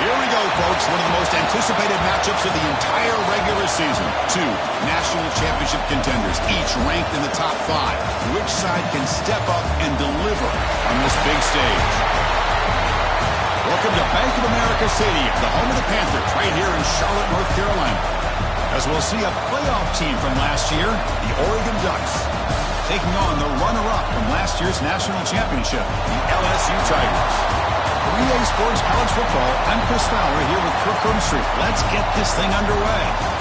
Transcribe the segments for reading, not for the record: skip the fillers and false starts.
Here we go, folks. One of the most anticipated matchups of the entire regular season. Two national championship contenders, each ranked in the top 5. Which side can step up and deliver on this big stage? Welcome to Bank of America Stadium, the home of the Panthers, right here in Charlotte, North Carolina. As we'll see a playoff team from last year, the Oregon Ducks, taking on the runner-up from last year's national championship, the LSU Tigers. 3A Sports College Football. I'm Chris Fowler here with Kirk Herbstreit. Let's get this thing underway.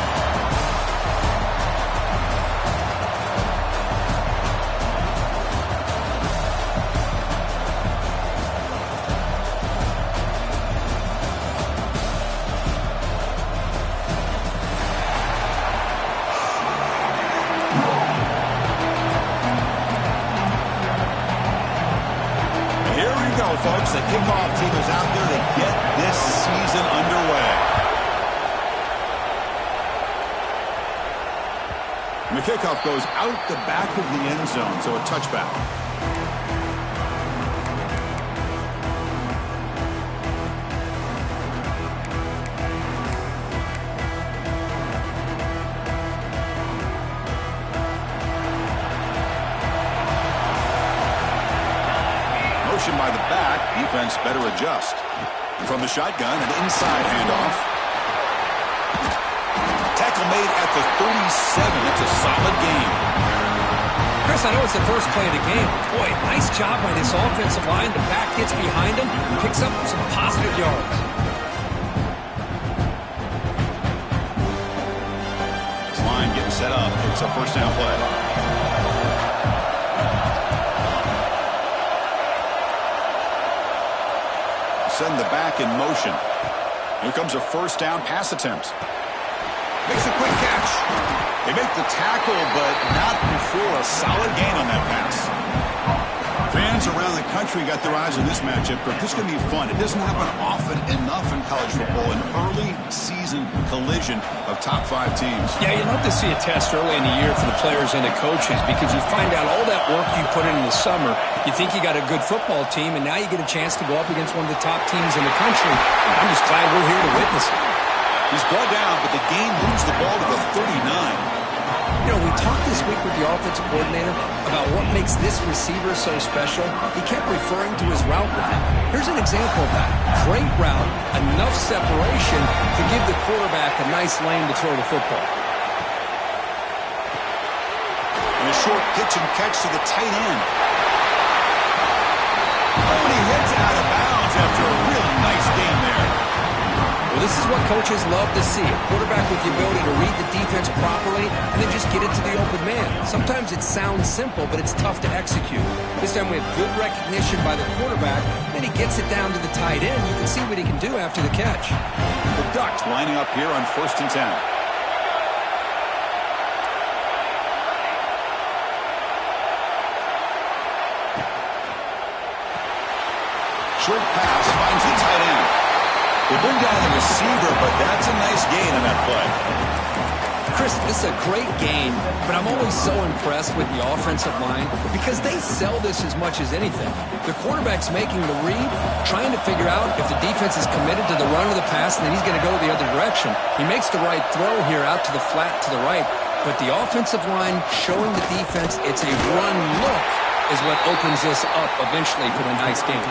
Folks, the kickoff team is out there to get this season underway. And the kickoff goes out the back of the end zone, so a touchback. By the back, defense better adjust. From the shotgun, an inside handoff. Tackle made at the 37. That's a solid gain. Chris, I know it's the first play of the game. Boy, nice job by this offensive line. The back gets behind him, picks up some positive yards. This line getting set up. It's a first down play. Send the back in motion. Here comes a first down pass attempt. Makes a quick catch. They make the tackle, but not before a solid gain on that pass. Fans around the country got their eyes on this matchup. This is going to be fun. It doesn't happen often enough in college football. An early season collision of top 5 teams. Yeah, you'd love to see a test early in the year for the players and the coaches because you find out all that work you put in the summer. You think you got a good football team, and now you get a chance to go up against one of the top teams in the country. I'm just glad we're here to witness it. He's brought down, but the game moves the ball to the 39. You know, we talked this week with the offensive coordinator about what makes this receiver so special. He kept referring to his route running. Here's an example of that. Great route, enough separation to give the quarterback a nice lane to throw the football. And a short pitch and catch to the tight end. Oh, and he heads out of bounds after a really nice game there. Well, this is what coaches love to see. A quarterback with the ability to read the defense properly and then just get it to the open man. Sometimes it sounds simple, but it's tough to execute. This time we have good recognition by the quarterback. Then he gets it down to the tight end. You can see what he can do after the catch. The Ducks lining up here on 1st and 10. Short pass finds the tight end. They bring down the receiver, but that's a nice gain on that play. Chris, this is a great game, but I'm always so impressed with the offensive line because they sell this as much as anything. The quarterback's making the read, trying to figure out if the defense is committed to the run or the pass, and then he's going to go the other direction. He makes the right throw here out to the flat to the right, but the offensive line showing the defense it's a run look is what opens this up eventually for the nice game.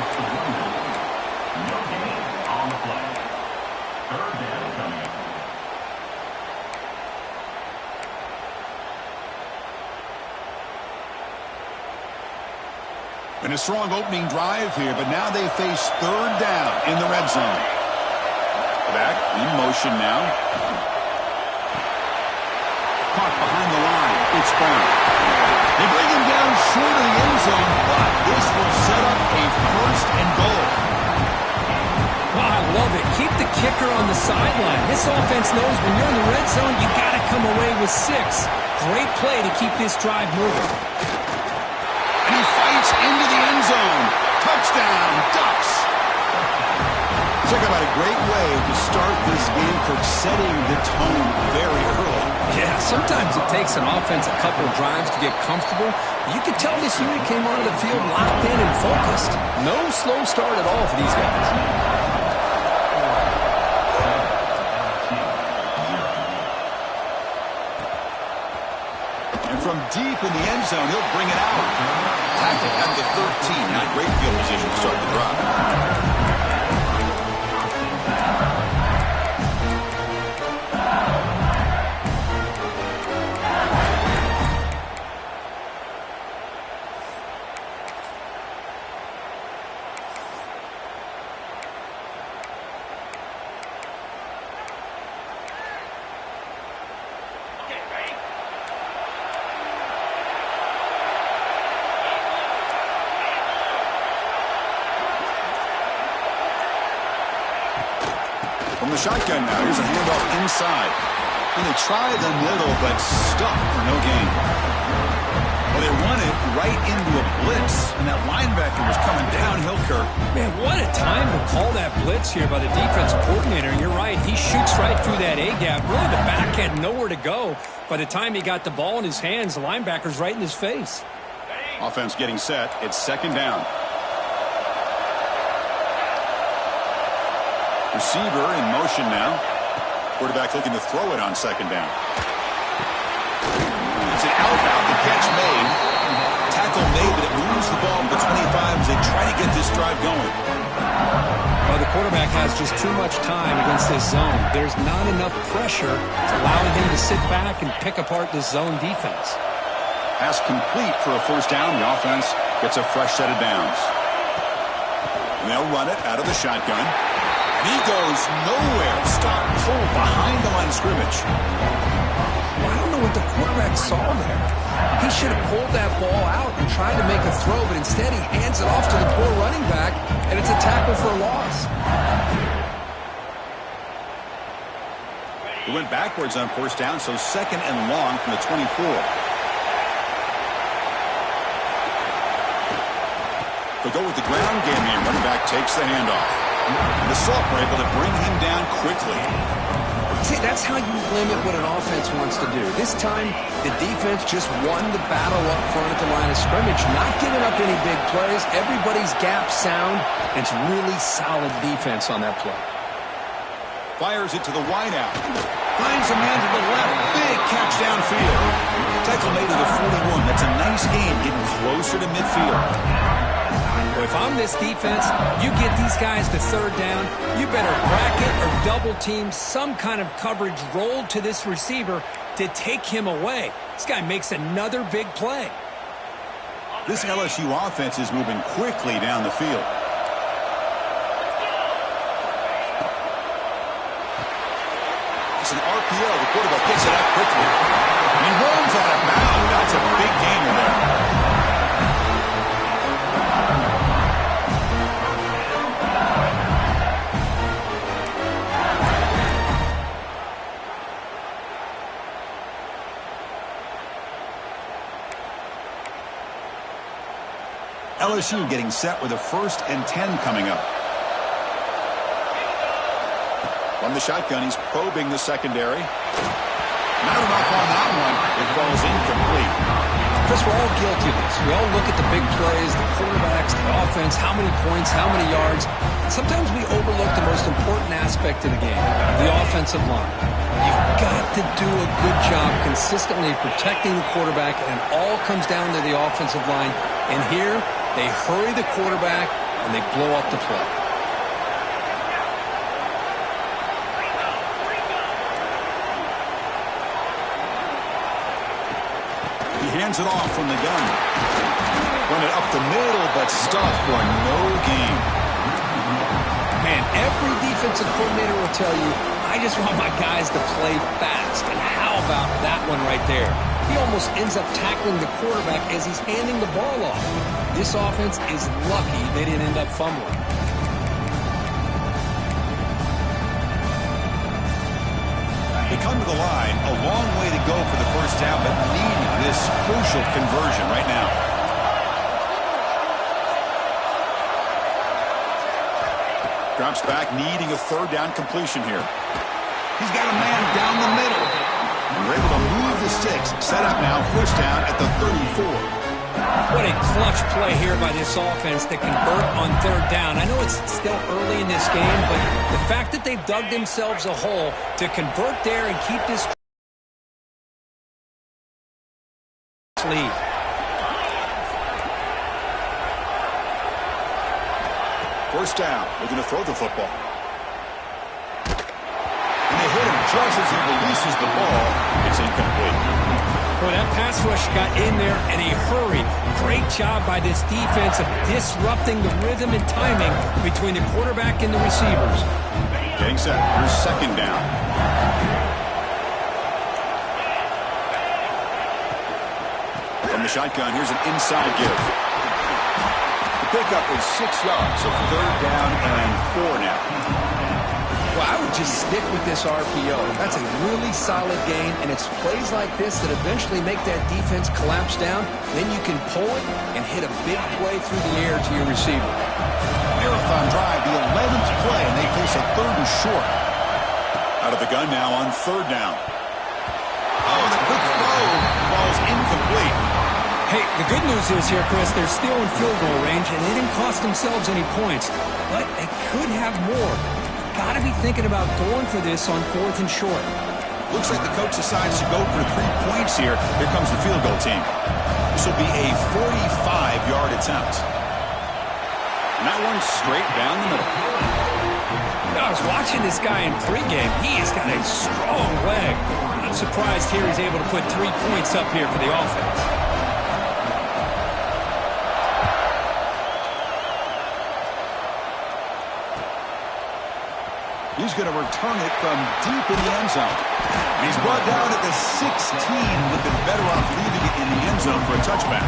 And a strong opening drive here, but now they face 3rd down in the red zone. Back in motion now. Caught behind the line. It's Brown. They bring him down short of the end zone, but this will set up a 1st and goal. Wow, I love it. Keep the kicker on the sideline. This offense knows when you're in the red zone, you got to come away with 6. Great play to keep this drive moving. And he fights into the end zone. Touchdown, Ducks. Talk about a great way to start this game for setting the tone very early. Yeah, sometimes it takes an offense a couple of drives to get comfortable. You could tell this unit came onto the field locked in and focused. No slow start at all for these guys. from deep in the end zone. He'll bring it out. Tackle at the 13. Not great field position to start the drive. From the shotgun now, here's a handoff inside. And they try the middle, but stuffed for no gain. Well, they run it right into a blitz, and that linebacker was coming downhill, Kirk. Man, what a time to call that blitz here by the defensive coordinator. You're right, he shoots right through that A-gap. Really, the back had nowhere to go. By the time he got the ball in his hands, the linebacker's right in his face. Offense getting set. It's second down. Receiver in motion now. Quarterback looking to throw it on second down. It's an outbound. The catch made. Tackle made, but it moves the ball to the 25 as they try to get this drive going. Well, the quarterback has just too much time against this zone. There's not enough pressure allowing him to sit back and pick apart this zone defense. Pass complete for a first down. The offense gets a fresh set of downs. And they'll run it out of the shotgun. He goes nowhere. Stop, pull behind the line of scrimmage. Well, I don't know what the quarterback saw there. He should have pulled that ball out and tried to make a throw, but instead he hands it off to the poor running back, and it's a tackle for a loss. He went backwards on first down, so second and long from the 24. They go with the ground game here. Running back takes the handoff. The Salt were able to bring him down quickly. See, that's how you limit what an offense wants to do. This time, the defense just won the battle up front at the line of scrimmage, not giving up any big plays. Everybody's gap sound. It's really solid defense on that play. Fires it to the wideout. Finds a man to the left. Big catch downfield. Tackle made to the 41. That's a nice game, getting closer to midfield. If I'm this defense, you get these guys to third down, you better bracket or double team some kind of coverage rolled to this receiver to take him away. This guy makes another big play. This LSU offense is moving quickly down the field. It's an RPO. The quarterback gets it out quickly. He runs out of bounds. That's a big gainer there. LSU getting set with a 1st and 10 coming up. From the shotgun, he's probing the secondary. Not enough on that one. It falls incomplete. Chris, we're all guilty of this. We all look at the big plays, the quarterbacks, the offense, how many points, how many yards. Sometimes we overlook the most important aspect of the game, the offensive line. You've got to do a good job consistently protecting the quarterback, and it all comes down to the offensive line. And here, they hurry the quarterback, and they blow up the play. He hands it off from the gun. Run it up the middle, but stuffed for no gain. Man, every defensive coordinator will tell you, I just want my guys to play fast. And how about that one right there? He almost ends up tackling the quarterback as he's handing the ball off. This offense is lucky they didn't end up fumbling. They come to the line, a long way to go for the first down, but needing this crucial conversion right now. Drops back, needing a 3rd down completion here. He's got a man down the middle. We're able to move the sticks. Set up now, first down at the 34. What a clutch play here by this offense to convert on 3rd down. I know it's still early in this game, but the fact that they've dug themselves a hole to convert there and keep this first down. They're going to throw the football. And they hit him just as he releases the ball. It's incomplete. Well, that pass rush got in there in a hurry. Great job by this defense of disrupting the rhythm and timing between the quarterback and the receivers. Getting set. Here's second down. From the shotgun, here's an inside give. The pickup is 6 yards, so third down and 4 now. Well, I would just stick with this RPO. That's a really solid game, and it's plays like this that eventually make that defense collapse down. Then you can pull it and hit a big play through the air to your receiver. Marathon drive, the 11th play, and they face a third and short. Out of the gun now on third down. Oh, the quick throw falls incomplete. Hey, the good news is here, Chris, they're still in field goal range, and they didn't cost themselves any points. But they could have more. Got to be thinking about going for this on fourth and short. Looks like the coach decides to go for 3 points here. Here comes the field goal team. This will be a 45-yard attempt. And that one's straight down the middle. I was watching this guy in pregame. He has got a strong leg. I'm surprised here he's able to put 3 points up here for the offense. He's going to return it from deep in the end zone. And he's brought down at the 16. Would have been better off leaving it in the end zone for a touchback.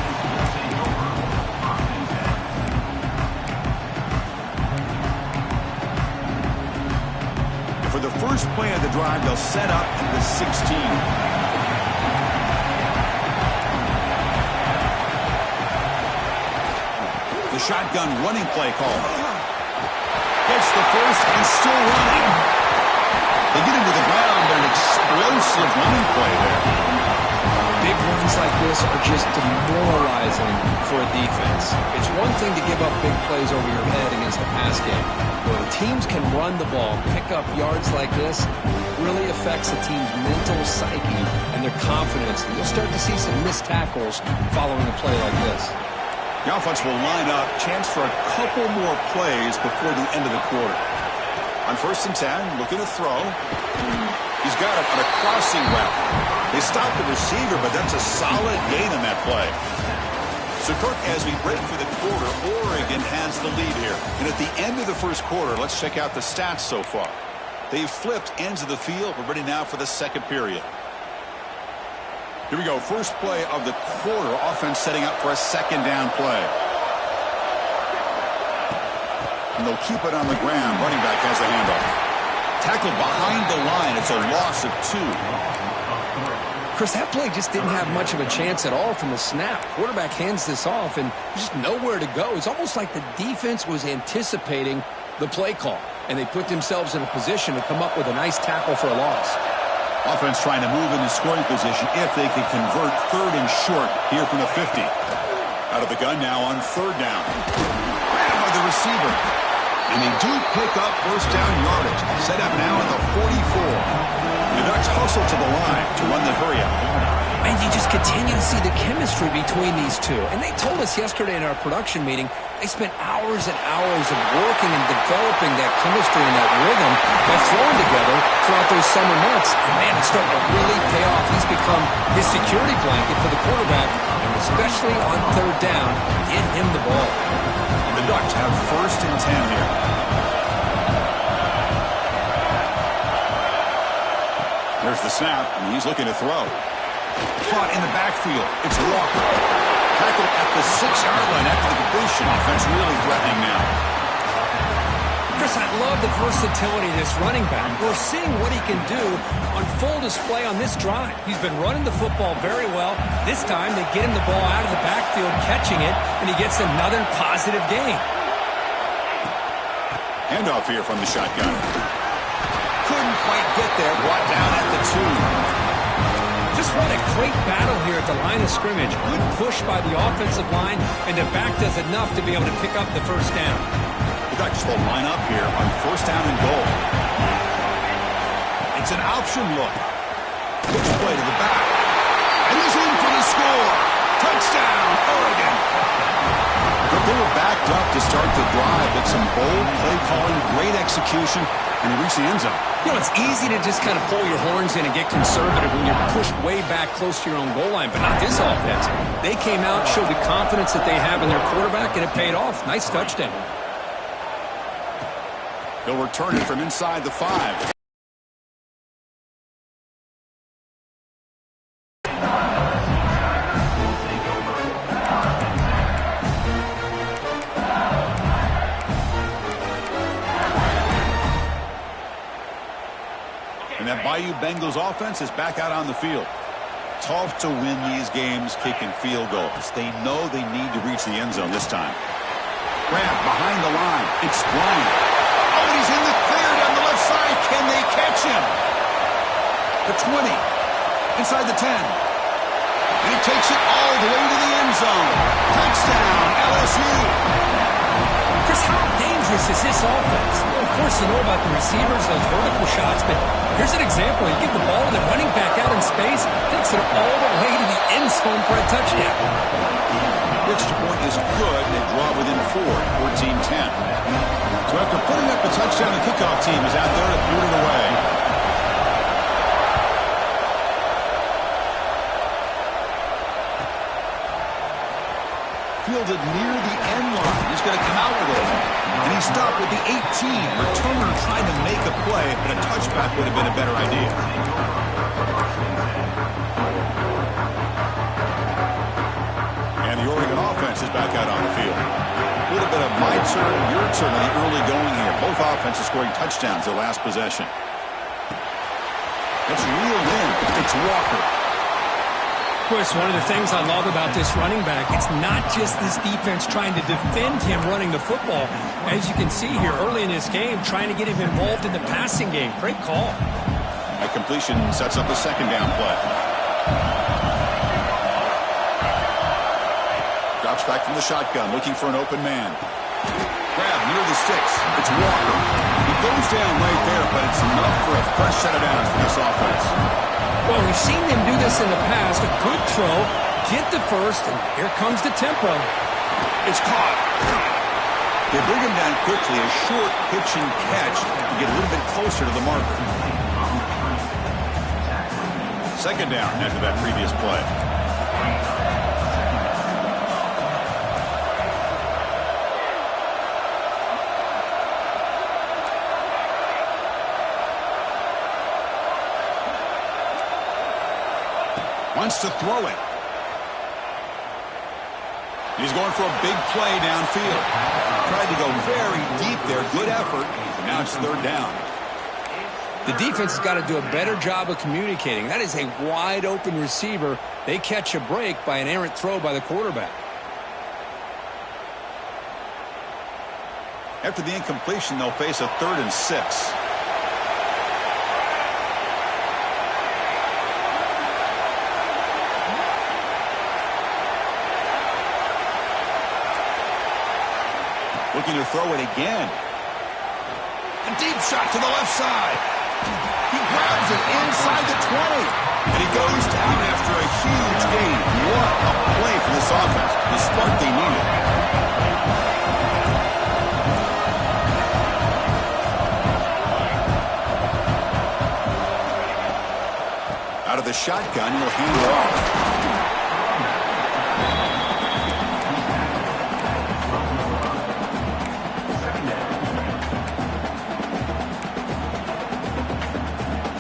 For the first play of the drive, they'll set up at the 16. The shotgun running play call. Gets the first and still running. They get into the ground, but an explosive running play there. Big runs like this are just demoralizing for a defense. It's one thing to give up big plays over your head against the pass game. When teams can run the ball, pick up yards like this, really affects a team's mental psyche and their confidence. And you'll start to see some missed tackles following a play like this. The offense will line up, chance for a couple more plays before the end of the quarter. On first and 10, looking to throw. He's got it on a crossing route. They stop the receiver, but that's a solid gain on that play. So, Kirk, as we break for the quarter, Oregon has the lead here. And at the end of the first quarter, let's check out the stats so far. They've flipped ends of the field. We're ready now for the second period. Here we go. First play of the quarter. Offense setting up for a second down play. And they'll keep it on the ground. Running back has the handoff. Tackled behind the line. It's a loss of 2. Chris, that play just didn't have much of a chance at all from the snap. Quarterback hands this off and just nowhere to go. It's almost like the defense was anticipating the play call, and they put themselves in a position to come up with a nice tackle for a loss. Offense trying to move into scoring position if they can convert third and short here from the 50. Out of the gun now on third down. Grabbed by the receiver. And they do pick up first down yardage. Set up now at the 44. The Ducks hustle to the line to run the hurry up. And you just continue to see the chemistry between these two. And they told us yesterday in our production meeting, they spent hours and hours of working and developing that chemistry and that rhythm by throwing together throughout those summer months. And man, it's starting to really pay off. He's become his security blanket for the quarterback, and especially on third down, get him the ball. The Ducks have first and 10 here. There's the snap, and he's looking to throw. Caught in the backfield. It's Walker. Tackled at the 6-yard line after the completion. Offense really threatening now. Chris, I love the versatility of this running back. We're seeing what he can do on full display on this drive. He's been running the football very well. This time, they get him the ball out of the backfield, catching it, and he gets another positive gain. Handoff here from the shotgun. Couldn't quite get there. Brought down at the 2. Just what a great battle here at the line of scrimmage. Good push by the offensive line, and the back does enough to be able to pick up the first down. The Ducks will line up here on first down and goal. It's an option look. Pitch play to the back. And he's in for the score. Touchdown, Oregon. But they were back up to start the drive, but some bold play calling, great execution, and they reach the end zone. You know, it's easy to just kind of pull your horns in and get conservative when you're pushed way back close to your own goal line, but not this offense. They came out, showed the confidence that they have in their quarterback, and it paid off. Nice touchdown. They'll return it from inside the 5. And that Bayou Bengals offense is back out on the field. Tough to win these games kicking field goals. They know they need to reach the end zone this time. Grab behind the line. It's Bryant. Oh, and he's in the clear down the left side. Can they catch him? The 20. Inside the 10. And he takes it all the way to the end zone. Touchdown, LSU. Chris, how dangerous is this offense? Well, of course, you know about the receivers, those vertical shots, but here's an example. You give the ball to the running back out in space, takes it all the way to the end zone for a touchdown. Extra point is good, and they draw within 4, 14-10. So after putting up the touchdown, the kickoff team is out there to boot it away. Fielded near the end line. He's going to come out with it. And he stopped with the 18. Returner trying to make a play, but a touchback would have been a better idea. And the Oregon offense is back out on the field. A little bit of my turn, your turn in the early going here. Both offenses scoring touchdowns their last possession. It's reeled in. It's Walker. Of course, one of the things I love about this running back, it's not just this defense trying to defend him running the football. As you can see here early in this game, trying to get him involved in the passing game. Great call. That completion sets up a second down play. Drops back from the shotgun, looking for an open man. Grab near the sticks. It's Walker. He goes down right there, but it's enough for a fresh set of downs for this offense. Well, we've seen them do this in the past. A good throw, get the first, and here comes the tempo. It's caught. They bring him down quickly, a short pitch and catch to get a little bit closer to the marker. Second down after that previous play. Wants to throw it. He's going for a big play downfield. Tried to go very deep there. Good effort. Now it's third down. The defense has got to do a better job of communicating. That is a wide open receiver. They catch a break by an errant throw by the quarterback. After the incompletion, they'll face a 3rd and 6. Looking to throw it again. A deep shot to the left side. He grabs it inside the 20. And he goes down after a huge gain. What a play for this offense. The spark they needed. Out of the shotgun, he'll hand it off.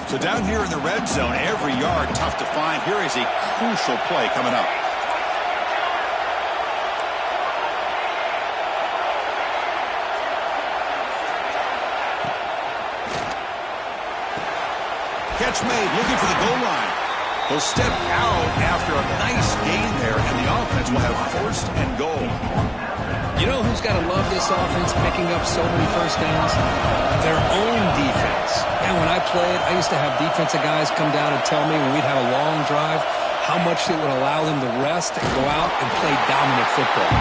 So down here in the red zone, every yard tough to find. Here is a crucial play coming up. Catch made, looking for the goal line. He'll step out after a nice gain there, and the offense will have 1st and goal. You know who's got to love this offense picking up so many first downs? Their own defense. And when I played, I used to have defensive guys come down and tell me when we'd have a long drive how much it would allow them to rest and go out and play dominant football.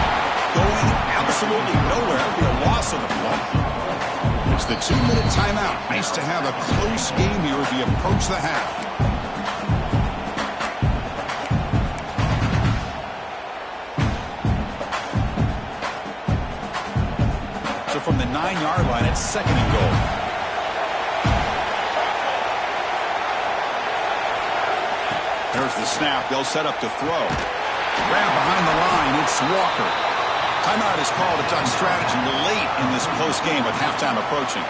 Going absolutely nowhere. That would be a loss on the play. It's the 2-minute timeout. Nice to have a close game here as we approach the half. the 9-yard line at 2nd and goal. There's the snap. They'll set up to throw. Grab behind the line. It's Walker. Timeout is called. It's on strategy late in this close game with halftime approaching.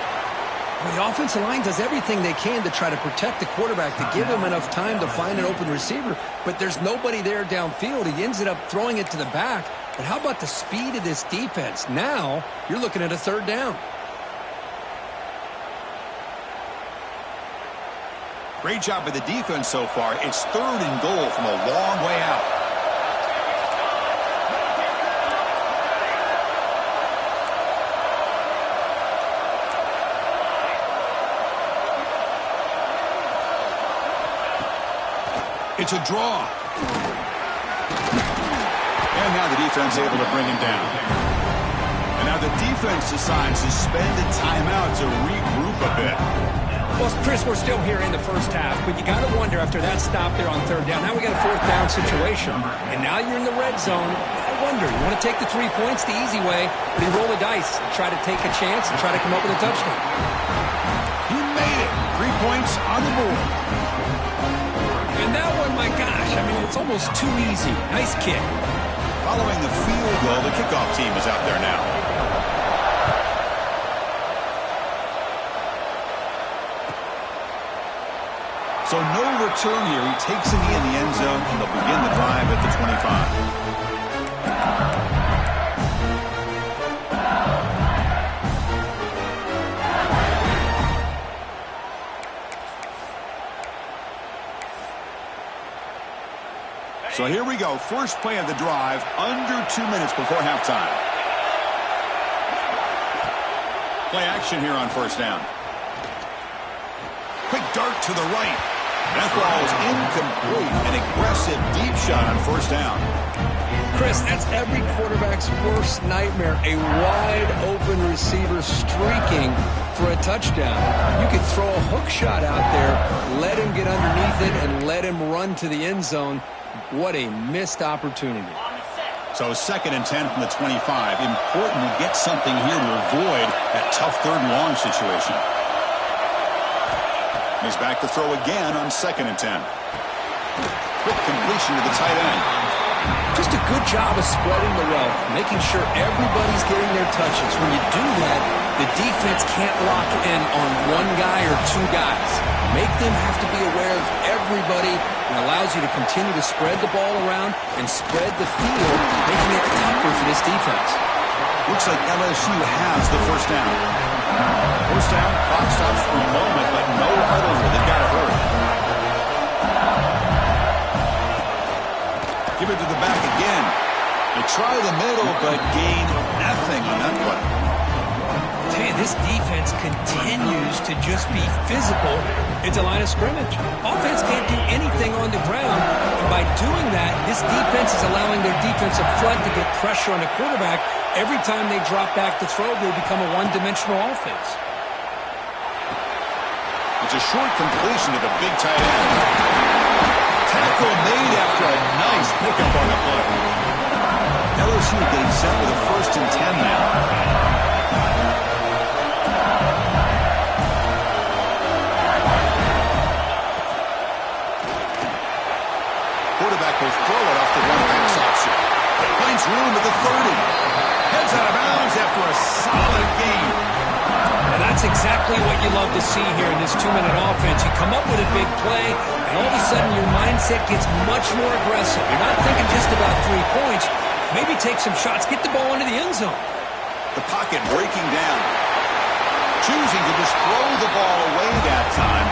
Well, the offensive line does everything they can to try to protect the quarterback, to give him enough time to find an open receiver, but there's nobody there downfield. He ends up throwing it to the back. But how about the speed of this defense? Now you're looking at a 3rd down. Great job by the defense so far. It's 3rd and goal from a long way out. It's a draw. And now the defense able to bring him down. And now the defense decides to spend a timeout to regroup a bit. Well, Chris, we're still here in the first half, but you got to wonder after that stop there on 3rd down. Now we got a 4th down situation, and now you're in the red zone. I wonder, you want to take the 3 points the easy way, or do you roll the dice, try to take a chance, and try to come up with a touchdown? He made it. 3 points on the board. And that one, my gosh, I mean, it's almost too easy. Nice kick. Following the field goal, the kickoff team is out there now. So no return here. He takes it in the end zone, and they'll begin the drive at the 25. So here we go. First play of the drive, under 2 minutes before halftime. Play action here on 1st down. Quick dart to the right. That ball is incomplete. An aggressive deep shot on 1st down. Chris, that's every quarterback's worst nightmare. A wide open receiver streaking for a touchdown. You could throw a hook shot out there, let him get underneath it, and let him run to the end zone. What a missed opportunity. So 2nd and 10 from the 25. Important to get something here to avoid that tough 3rd and long situation. He's back to throw again on 2nd and 10. Quick completion to the tight end. Just a good job of spreading the wealth, making sure everybody's getting their touches. When you do that, the defense can't lock in on one guy or 2 guys. Make them have to be aware of everybody, and allows you to continue to spread the ball around and spread the field, making it tougher for this defense. Looks like LSU has the 1st down. 1st down, clock stops for a moment, but no huddle here. They've got to hurry. Give it to the back again. They try the middle, but gain nothing on that play. Hey, this defense continues to just be physical at the line of scrimmage. Offense can't do anything on the ground, and by doing that, this defense is allowing their defensive front to get pressure on the quarterback. Every time they drop back to throw, they become a one-dimensional offense. It's a short completion to the big tight end. Tackle made after a nice pickup on the play. LSU getting set with a 1st and 10 now. Quarterback will throw it off the one-pass option. Finds room at the 30. Heads out of bounds after a solid game. And that's exactly what you love to see here in this 2-minute offense. You come up with a big play, and all of a sudden your mindset gets much more aggressive. You're not thinking just about 3 points. Maybe take some shots, get the ball into the end zone. The pocket breaking down. Choosing to just throw the ball away that time.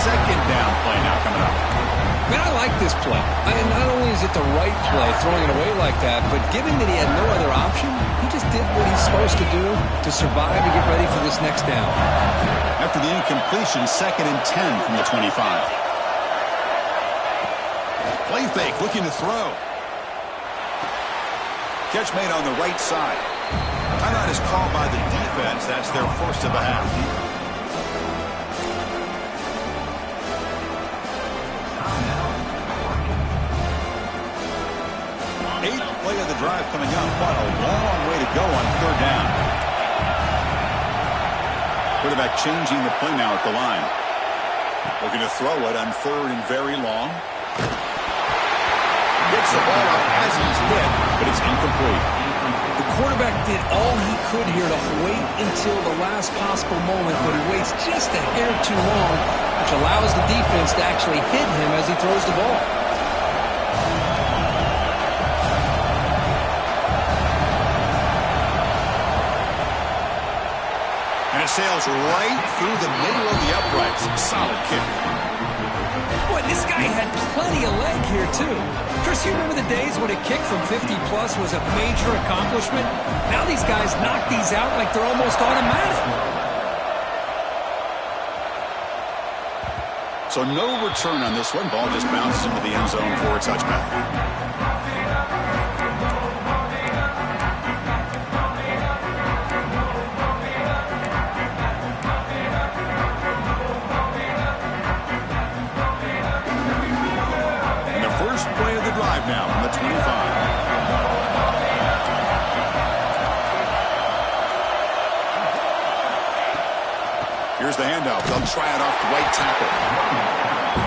2nd down play now coming up. Man, I like this play. Not only is it the right play, throwing it away like that, but given that he had no other option, he just did what he's supposed to do to survive and get ready for this next down. After the incompletion, 2nd and 10 from the 25. Play fake, looking to throw. Catch made on the right side. Timeout is called by the defense. That's their 1st of the half. 8th play of the drive coming up, but a long way to go on 3rd down. Quarterback changing the play now at the line. Looking to throw it on 3rd and very long. Gets the ball up as he's hit, but it's incomplete. The quarterback did all he could here to wait until the last possible moment, but he waits just a hair too long, which allows the defense to actually hit him as he throws the ball. And it sails right through the middle of the uprights. Solid kick. Boy, this guy had plenty of leg here, too. Chris, you remember the days when a kick from 50-plus was a major accomplishment? Now these guys knock these out like they're almost automatic. So no return on this one. Ball just bounces into the end zone for a touchback. Now from the 25. Here's the handoff. They'll try it off the right tackle.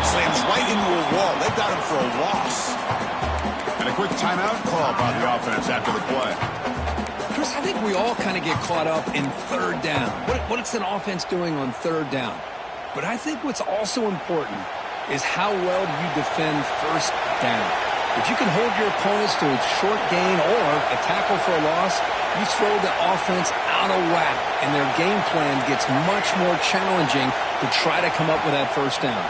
Slams right into a wall. They got him for a loss. And a quick timeout call by the offense after the play. Chris, I think we all kind of get caught up in 3rd down. What's an offense doing on 3rd down? But I think what's also important is how well do you defend 1st down. If you can hold your opponents to a short gain or a tackle for a loss, you throw the offense out of whack, and their game plan gets much more challenging to try to come up with that 1st down.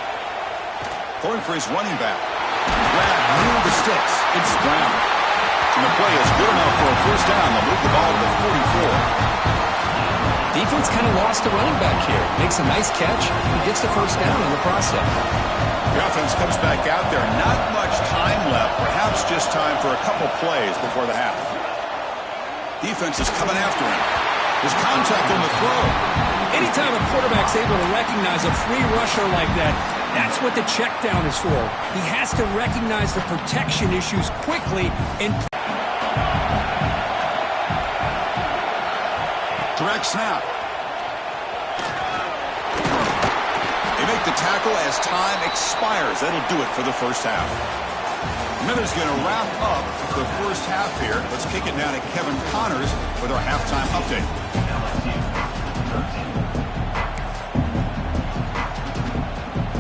Throwing for his running back. Grab near the sticks. It's Brown. And the play is good enough for a 1st down. They'll move the ball to the 44. Defense kind of lost the running back here. Makes a nice catch and gets the 1st down in the process. The offense comes back out there. Not much time left. Perhaps just time for a couple plays before the half. Defense is coming after him. There's contact on the throw. Anytime a quarterback's able to recognize a free rusher like that, that's what the check down is for. He has to recognize the protection issues quickly and direct snap. They make the tackle as time expires. That'll do it for the 1st half. Miller's going to wrap up the 1st half here. Let's kick it down to Kevin Connors with our halftime update.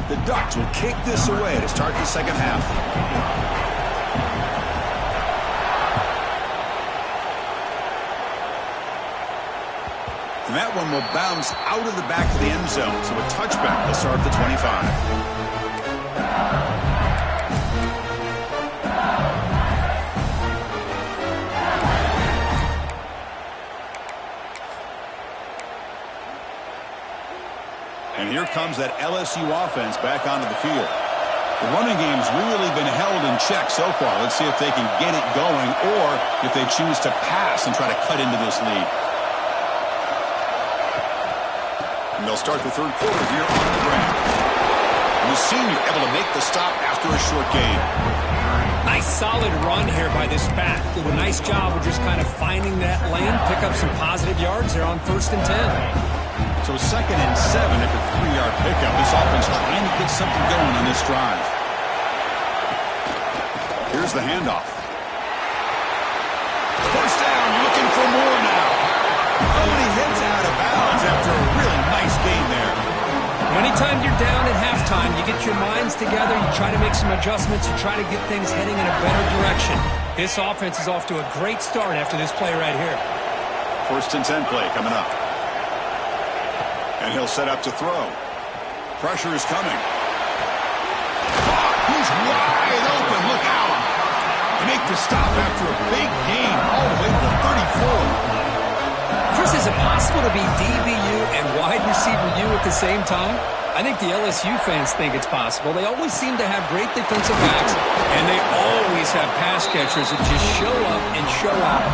The Ducks will kick this away to start the 2nd half. And that one will bounce out of the back of the end zone. So a touchback will start the 25. And here comes that LSU offense back onto the field. The running game's really been held in check so far. Let's see if they can get it going or if they choose to pass and try to cut into this lead. And they'll start the 3rd quarter here on the ground. And the senior able to make the stop after a short gain. Nice solid run here by this back. Did a nice job of just kind of finding that lane, pick up some positive yards there on 1st and 10. So 2nd and 7 after 3-yard pickup. This offense trying to get something going on this drive. Here's the handoff. 1st down, looking for more now. Oh, and he heads out of bounds after a really nice gain there. Anytime you're down at halftime, you get your minds together, you try to make some adjustments, you try to get things heading in a better direction. This offense is off to a great start after this play right here. 1st and 10 play coming up. And he'll set up to throw. Pressure is coming. Oh, he's wide open. Look out. They make the stop after a big gain all the way to the 34. Chris, is it possible to be DBU and wide receiver U at the same time? I think the LSU fans think it's possible. They always seem to have great defensive backs, and they always have pass catchers that just show up and show out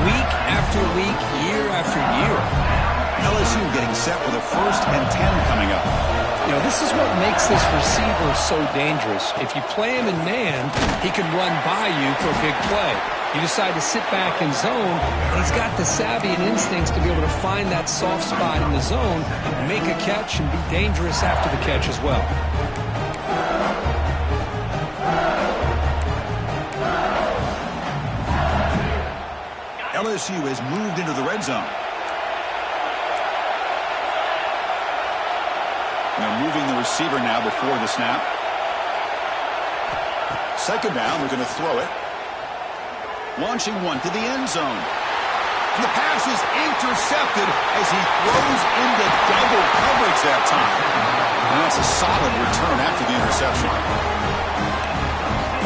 week after week, year after year. LSU getting set with a 1st and 10 coming up. You know, this is what makes this receiver so dangerous. If you play him in man, he can run by you for a big play. You decide to sit back in zone, and he's got the savvy and instincts to be able to find that soft spot in the zone, make a catch, and be dangerous after the catch as well. LSU has moved into the red zone. They're moving the receiver now before the snap. Second down, they're going to throw it. Launching one to the end zone. And the pass is intercepted as he throws into double coverage that time. And that's a solid return after the interception.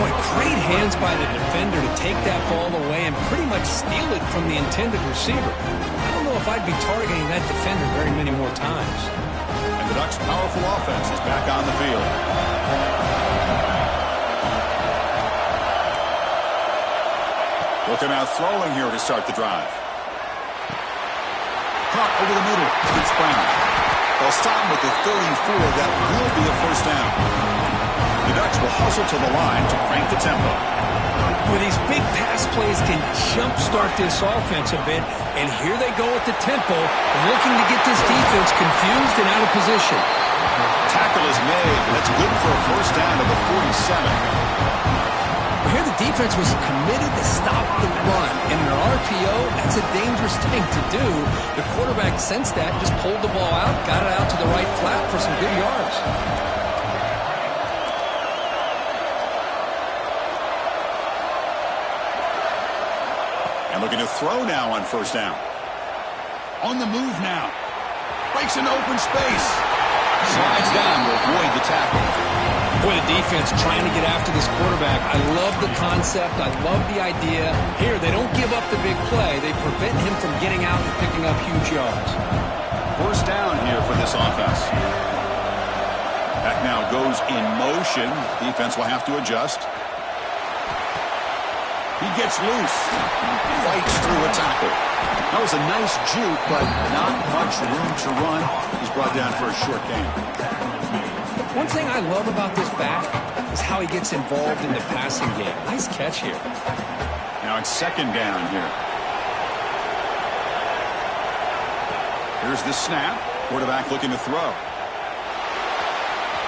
Boy, great hands by the defender to take that ball away and pretty much steal it from the intended receiver. I don't know if I'd be targeting that defender very many more times. And the Ducks' powerful offense is back on the field. Looking out throwing here to start the drive. Caught over the middle. It's Brown. They'll stop him with the 34. That will be a first down. The Ducks will hustle to the line to crank the tempo. Well, these big pass plays can jumpstart this offense a bit, and here they go at the tempo, looking to get this defense confused and out of position. Tackle is made. That's good for a first down to the 47. Here the defense was committed to stop the run. In an RPO, that's a dangerous thing to do. The quarterback sensed that, just pulled the ball out, got it out to the right flat for some good yards. And looking to throw now on first down. On the move now. Breaks an open space. Slides down to avoid the tackle. Boy, the defense trying to get after this quarterback. I love the concept. I love the idea. Here, they don't give up the big play. They prevent him from getting out and picking up huge yards. First down here for this offense. Back now goes in motion. Defense will have to adjust. He gets loose. Fights through a tackle. That was a nice juke, but not much room to run. He's brought down for a short gain. One thing I love about this back is how he gets involved in the passing game. Nice catch here. Now it's second down here. Here's the snap. Quarterback looking to throw.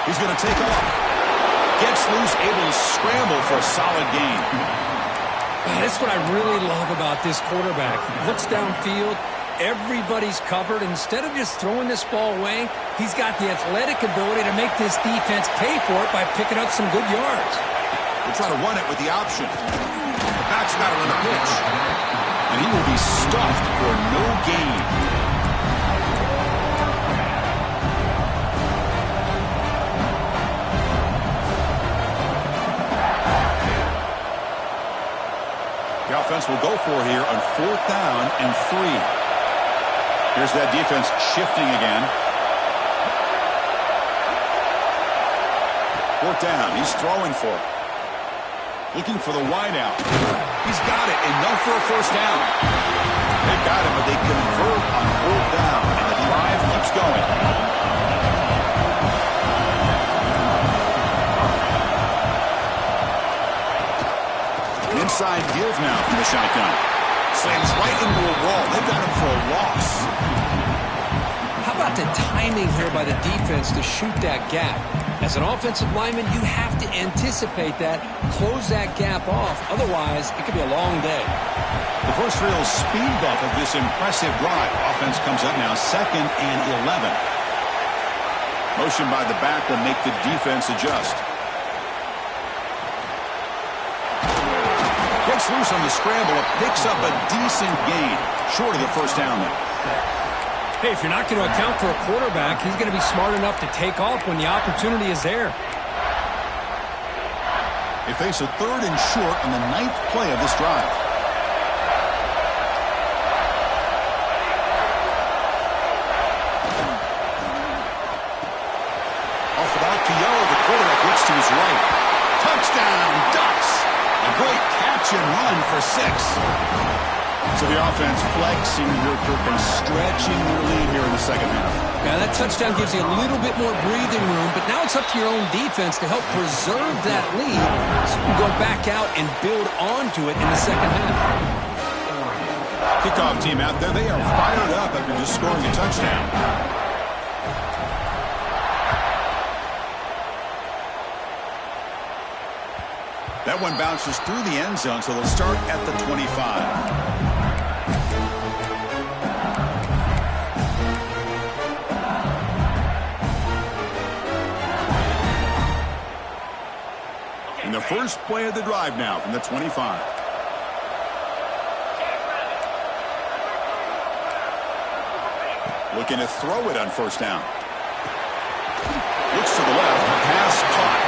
He's going to take off. Gets loose, able to scramble for a solid gain. That's what I really love about this quarterback. Looks downfield. Everybody's covered. Instead of just throwing this ball away, he's got the athletic ability to make this defense pay for it by picking up some good yards. We'll try to run it with the option. The back's got to run the pitch. And he will be stuffed for no gain. The offense will go for here on 4th down and 3. Here's that defense shifting again. 4th down. He's throwing for it. Looking for the wideout. He's got it. Enough for a first down. They got it, but they convert on 4th down, and the drive keeps going. An inside give now from the shotgun. Slams right into a wall. They've got him for a loss. How about the timing here by the defense to shoot that gap? As an offensive lineman, you have to anticipate that, close that gap off. Otherwise, it could be a long day. The first real speed bump of this impressive drive. Offense comes up now 2nd and 11. Motion by the back will make the defense adjust. Gets loose on the scramble. It picks up a decent gain. Short of the first down there. Hey, if you're not going to account for a quarterback, he's going to be smart enough to take off when the opportunity is there. They face a 3rd and short on the 9th play of this drive. Off without PO, the quarterback looks to his right. Touchdown, Ducks! A great catch and run for 6. So the offense flexing their and stretching their lead here in the second half. Yeah, that touchdown gives you a little bit more breathing room, but now it's up to your own defense to help preserve that lead so you can go back out and build onto it in the second half. Kickoff team out there, they are fired up after just scoring a touchdown. That one bounces through the end zone, so they'll start at the 25. And the first play of the drive now from the 25. Looking to throw it on first down. Looks to the left, pass caught.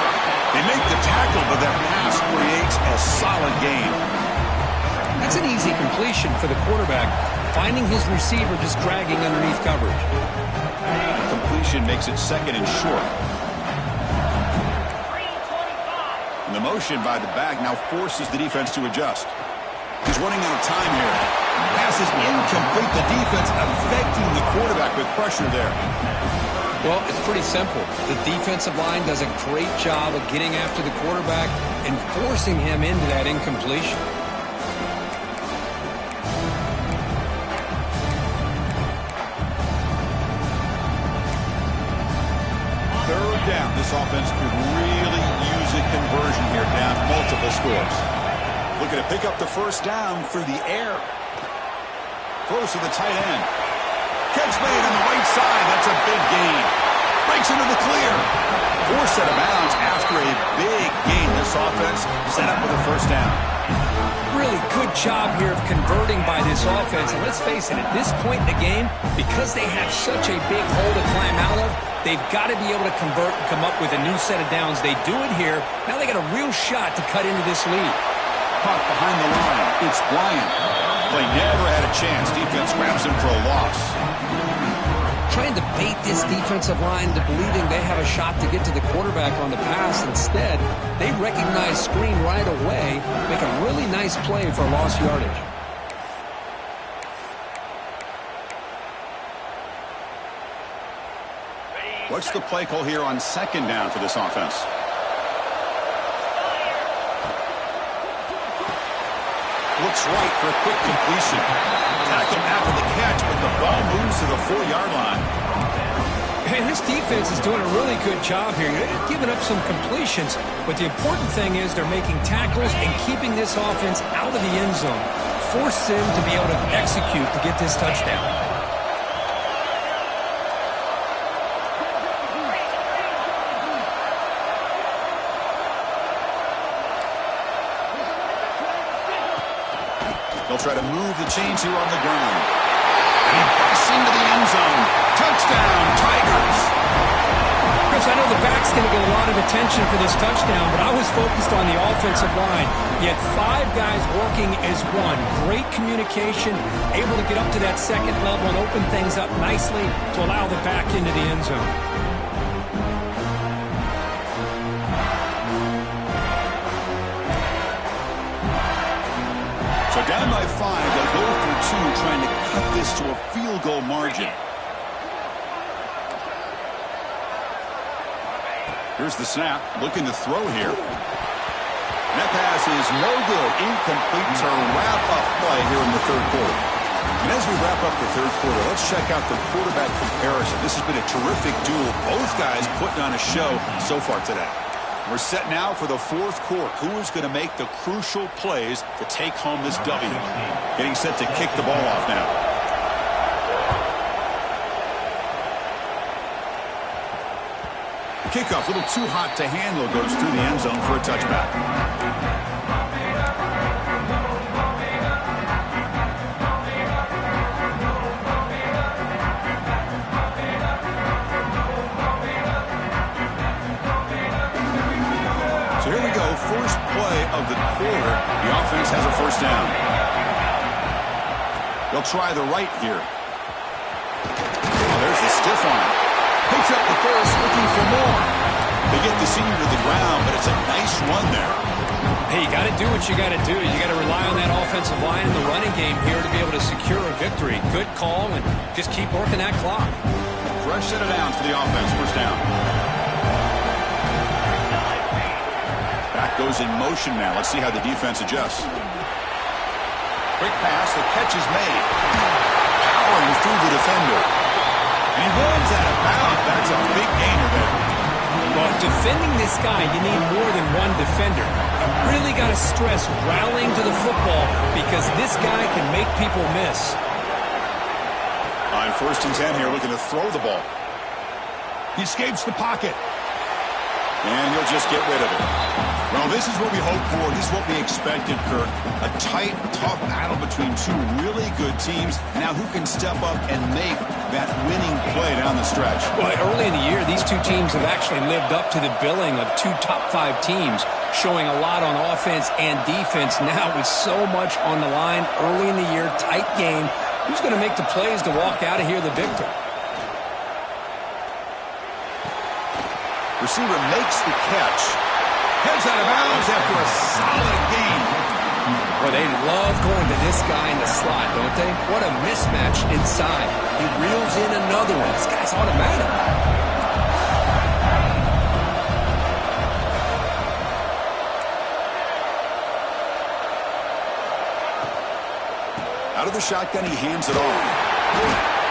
They make the tackle, but that pass creates a solid gain. That's an easy completion for the quarterback, finding his receiver just dragging underneath coverage. The completion makes it second and short. And the motion by the back now forces the defense to adjust. He's running out of time here. Pass is incomplete. The defense affecting the quarterback with pressure there. Well, it's pretty simple. The defensive line does a great job of getting after the quarterback and forcing him into that incompletion. Third down. This offense could really use a conversion here, down multiple scores. Looking to pick up the first down through the air. Close to the tight end. Catch made on the right side. That's a big gain. Breaks into the clear. Forced out of bounds after a big gain. This offense set up with a first down. Really good job here of converting by this offense. And let's face it, at this point in the game, because they have such a big hole to climb out of, they've got to be able to convert and come up with a new set of downs. They do it here. Now they got a real shot to cut into this lead. Caught behind the line. It's Bryant. Play never had a chance. Defense grabs him for a loss. Trying to bait this defensive line to believing they have a shot to get to the quarterback on the pass. Instead, they recognize screen right away, make a really nice play for lost yardage. What's the play call here on second down for this offense? Looks right for a quick completion. Tackle after the catch, but the ball moves to the 4-yard line. And this defense is doing a really good job here. They're giving up some completions, but the important thing is they're making tackles and keeping this offense out of the end zone. Force them to be able to execute to get this touchdown. They'll try to move the chains here on the ground. And he busts into the end zone. Touchdown, Tigers. Chris, I know the back's going to get a lot of attention for this touchdown, but I was focused on the offensive line. You had 5 guys working as one. Great communication, able to get up to that second level and open things up nicely to allow the back into the end zone. So down by 5, they'll go for 2, trying to cut this to a field goal margin. Here's the snap, looking to throw here. That pass is no good, incomplete to wrap up play here in the third quarter. And as we wrap up the third quarter, let's check out the quarterback comparison. This has been a terrific duel. Both guys putting on a show so far today. We're set now for the fourth quarter. Who is going to make the crucial plays to take home this W? Getting set to kick the ball off now. Kickoff, a little too hot to handle, goes through the end zone for a touchback. So here we go, first play of the quarter. The offense has a first down. They'll try the right here. Oh, there's the stiff arm. Picks up the first, looking for more. They get the senior to the ground, but it's a nice run there. Hey, you got to do what you got to do. You got to rely on that offensive line and the running game here to be able to secure a victory. Good call, and just keep working that clock. Fresh set of downs for the offense. First down. Back goes in motion now. Let's see how the defense adjusts. Quick pass. The catch is made. Powering through the defender. And he runs out of bounds. That's a big gainer there. Well, defending this guy, you need more than one defender. You really got to stress rallying to the football because this guy can make people miss. On 1st and 10 here, looking to throw the ball. He escapes the pocket. And he'll just get rid of it. Well, this is what we hoped for. This is what we expected, Kirk. A tight, tough battle between two really good teams. Now, who can step up and make that winning play down the stretch? Well, early in the year, these two teams have actually lived up to the billing of two top-5 teams, showing a lot on offense and defense. Now, with so much on the line early in the year, tight game, who's going to make the plays to walk out of here the victor? Receiver makes the catch. Heads out of bounds after a solid gain. Well, they love going to this guy in the slot, don't they? What a mismatch inside. He reels in another one. This guy's automatic. Out of the shotgun, he hands it off.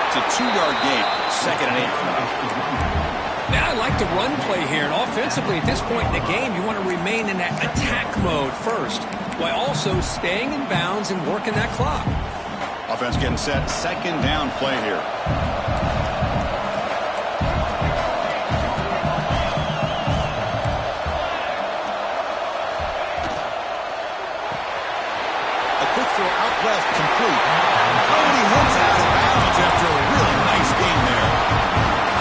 It's a 2-yard gain. 2nd and 8. Now, I like the run play here. And offensively, at this point in the game, you want to remain in that attack mode first, while also staying in bounds and working that clock. Offense getting set. 2nd down play here. A quick throw out left, complete. Oh, and he runs out of bounds after a really nice gain there.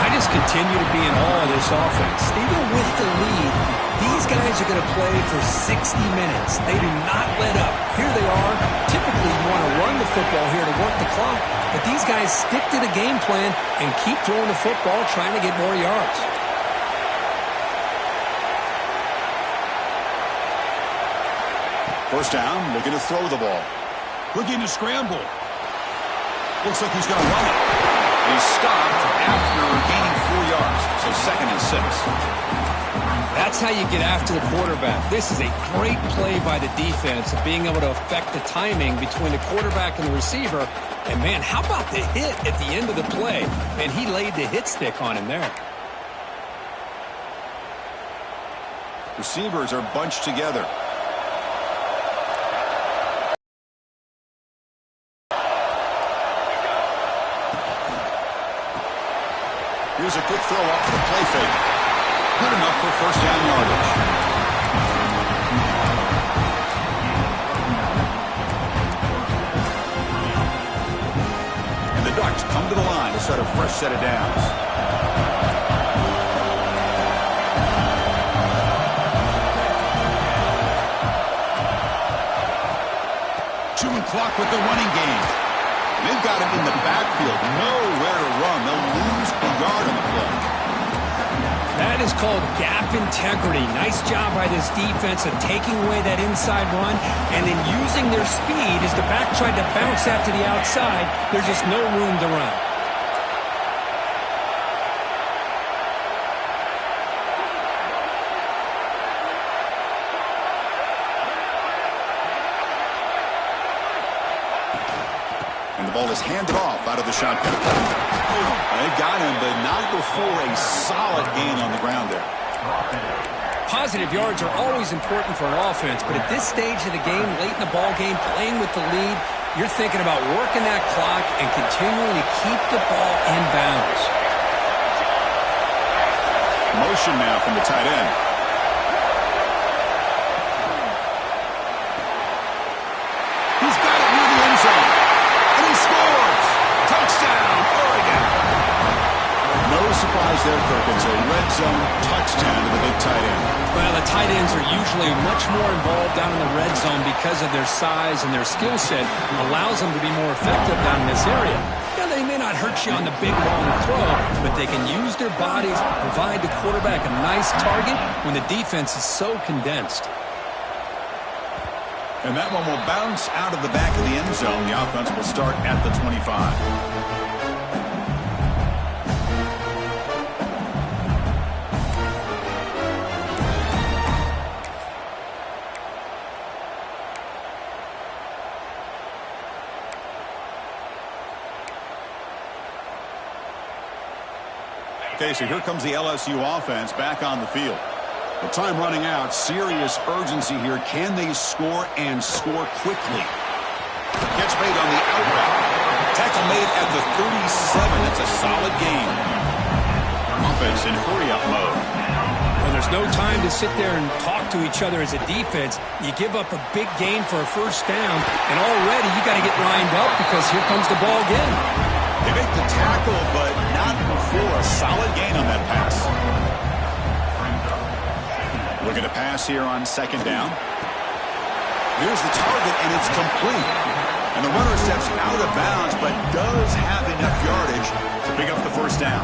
I just continue to be in awe of this offense. Even with the lead, these guys are going to play for 60 minutes. They do not let up. Here they are. Typically, you want to run the football here to work the clock, but these guys stick to the game plan and keep throwing the football, trying to get more yards. First down, looking to throw the ball. Looking to scramble. Looks like he's going to run it. He's stopped after gaining 4 yards, so 2nd and 6. That's how you get after the quarterback. This is a great play by the defense of being able to affect the timing between the quarterback and the receiver. And, man, how about the hit at the end of the play? And he laid the hit stick on him there. Receivers are bunched together. Here's a quick throw off to the play fake. Good enough for 1st down yardage. And the Ducks come to the line to start a fresh set of downs. Chewing clock with the running game. They've got him in the backfield. Nowhere to run. They'll lose a yard on the play. That is called gap integrity. Nice job by this defense of taking away that inside run and then using their speed as the back tried to bounce out to the outside. There's just no room to run. The ball is handed off out of the shotgun. They got him, but not before a solid gain on the ground there. Positive yards are always important for an offense, but at this stage of the game, late in the ball game, playing with the lead, you're thinking about working that clock and continuing to keep the ball in bounds. Motion now from the tight end. He's got it near the end zone. And he scores! Touchdown, Oregon! No surprise there, Kirk. It's a red zone touchdown to the big tight end. Well, the tight ends are usually much more involved down in the red zone because of their size and their skill set. Allows them to be more effective down in this area. Now, they may not hurt you on the big, long throw, but they can use their bodies to provide the quarterback a nice target when the defense is so condensed. And that one will bounce out of the back of the end zone. The offense will start at the 25. Okay, so here comes the LSU offense back on the field. The time running out, serious urgency here. Can they score and score quickly? Catch made on the out route. Tackle made at the 37. That's a solid gain. Offense in hurry-up mode. Well, there's no time to sit there and talk to each other as a defense. You give up a big gain for a first down, and already you got to get lined up because here comes the ball again. They make the tackle, but not before a solid gain on that pass. Looking to pass here on second down. Here's the target, and it's complete. And the runner steps out of bounds, but does have enough yardage to pick up the first down.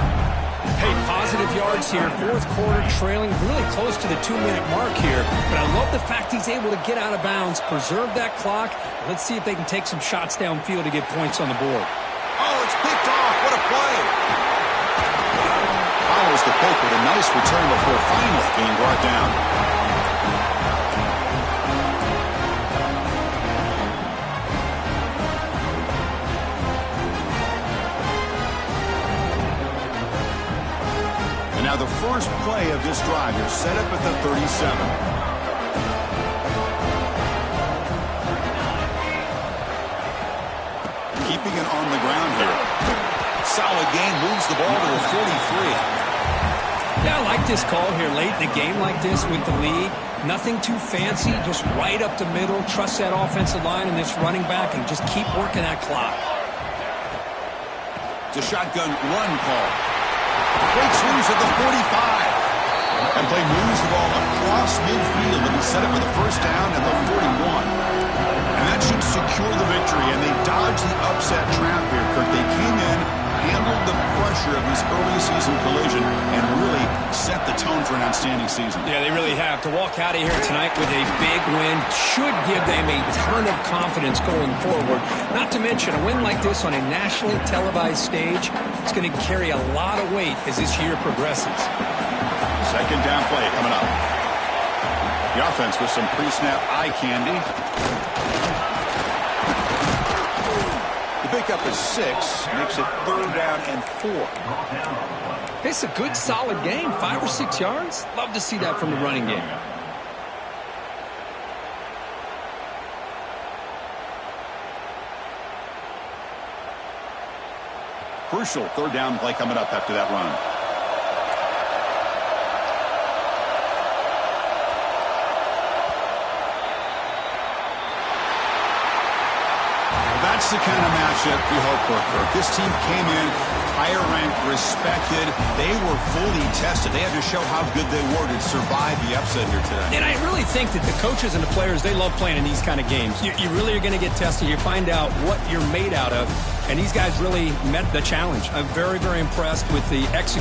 Hey, positive yards here. Fourth quarter trailing really close to the 2-minute mark here. But I love the fact he's able to get out of bounds, preserve that clock. Let's see if they can take some shots downfield to get points on the board. Oh, it's picked off. What a play. Follows the poke with a nice return before finally being brought down. And now the first play of this drive is set up at the 37. Keeping it on the ground here. Solid gain, moves the ball to the 43. Yeah, I like this call here late in the game like this with the lead. Nothing too fancy, just right up the middle. Trust that offensive line and this running back and just keep working that clock. It's a shotgun run call. Breaks loose at the 45. And play moves the ball across midfield and set up for the first down at the 41. And that should secure the victory, and they dodged the upset trap here, Kirk. They came in, handled the pressure of this early season collision, and really set the tone for an outstanding season. Yeah, they really have. To walk out of here tonight with a big win should give them a ton of confidence going forward. Not to mention, a win like this on a nationally televised stage, it's going to carry a lot of weight as this year progresses. Second down play coming up. The offense with some pre-snap eye candy. The pickup is 6, makes it third down and 4. It's a good, solid game, 5 or 6 yards. Love to see that from the running game. Crucial third down play coming up after that run. That's the kind of matchup we hope for, Kirk. This team came in higher ranked, respected. They were fully tested. They had to show how good they were to survive the upset here today. And I really think that the coaches and the players, they love playing in these kind of games. You really are going to get tested. You find out what you're made out of. And these guys really met the challenge. I'm very, very impressed with the execution.